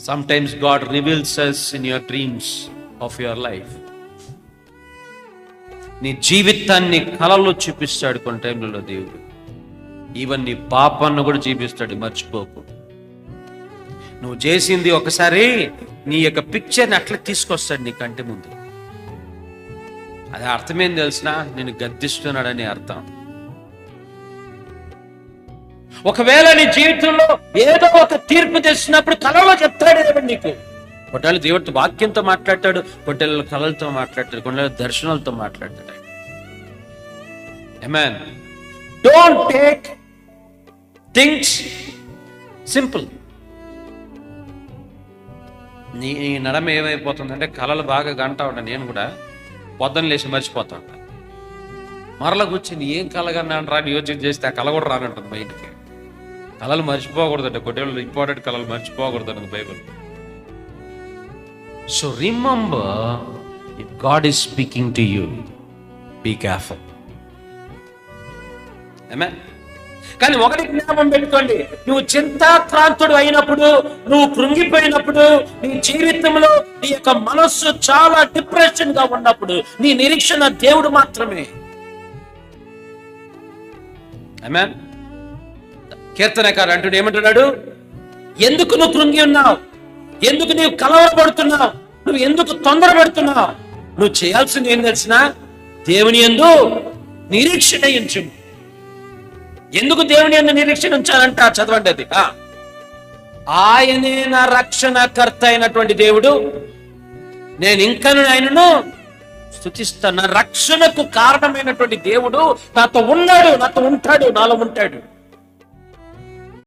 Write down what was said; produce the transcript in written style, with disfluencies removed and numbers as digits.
Sometimes God reveals us in your dreams of your life. నీ జీవితాన్ని కలలో చూపిస్తాడు కొన్ని టైంలలో దేవుడు. ఈవెన్ నీ పాపాన్ని కూడా చూపిస్తాడు, మర్చిపోకు. నువ్వు చేసింది ఒకసారి నీ యొక్క పిక్చర్ని అట్లా తీసుకొస్తాడు నీ కంటి ముందు. అది అర్థమేం తెలిసిన, నేను గద్దిస్తున్నాడని అర్థం. ఒకవేళ నీ జీవితంలో ఏదో ఒక తీర్పు తెచ్చినప్పుడు కలలో చెప్తాడు దేవుడు నీకు. కొన్నిళ్ళు దేవుడితో వాక్యంతో మాట్లాడతాడు, కొన్నిళ్ళు కళలతో మాట్లాడతాడు, కొన్నిళ్ళు దర్శనాలతో మాట్లాడతాడు. Amen. Don't take things simple. నీ నడమ ఏమైపోతుందంటే కళలు బాగా గంటా ఉంటాను. నేను కూడా పొద్దున్న లేచి మర్చిపోతా ఉంటాను. మరలా కూర్చొని ఏం కలగన్నాను రా యోచన చేస్తే ఆ కళ కూడా రానంటుంది బయటికి. కళలు మర్చిపోకూడదండి, కొన్నిళ్ళు ఇంపార్టెంట్ కళలు మర్చిపోకూడదు Bible. So remember, if God is speaking to you, be careful. Amen. కానీ ఒకటి జ్ఞాపకం పెట్టుకోండి, నువ్వు చింతాక్రాంతుడు అయినప్పుడు, నువ్వు కృంగిపోయినప్పుడు, నీ జీవితంలో నీ యొక్క మనస్సు చాలా డిప్రెషన్ గా ఉన్నప్పుడు నీ నిరీక్షణ దేవుడు మాత్రమే. ఆమేన్. కీర్తనకారు అంటుడు ఏమంటున్నాడు, ఎందుకు నువ్వు కృంగి ఉన్నావు, ఎందుకు నీవు కలవరపడుతున్నావు, నువ్వు ఎందుకు తొందరపడుతున్నావు? నువ్వు చేయాల్సింది ఏం తెలిసిన, దేవుని యందు నిరీక్షణ ఉంచు. ఎందుకు దేవుని యందు నిరీక్షణ ఉంచాలంట? చదవండి అది. ఆయనే నా రక్షణకర్త అయినటువంటి దేవుడు, నేను ఇంకను ఆయనను స్తుతిస్తాను. నా రక్షణకు కారణమైనటువంటి దేవుడు నాతో ఉన్నాడు, నాతో ఉంటాడు, నాలో ఉంటాడు.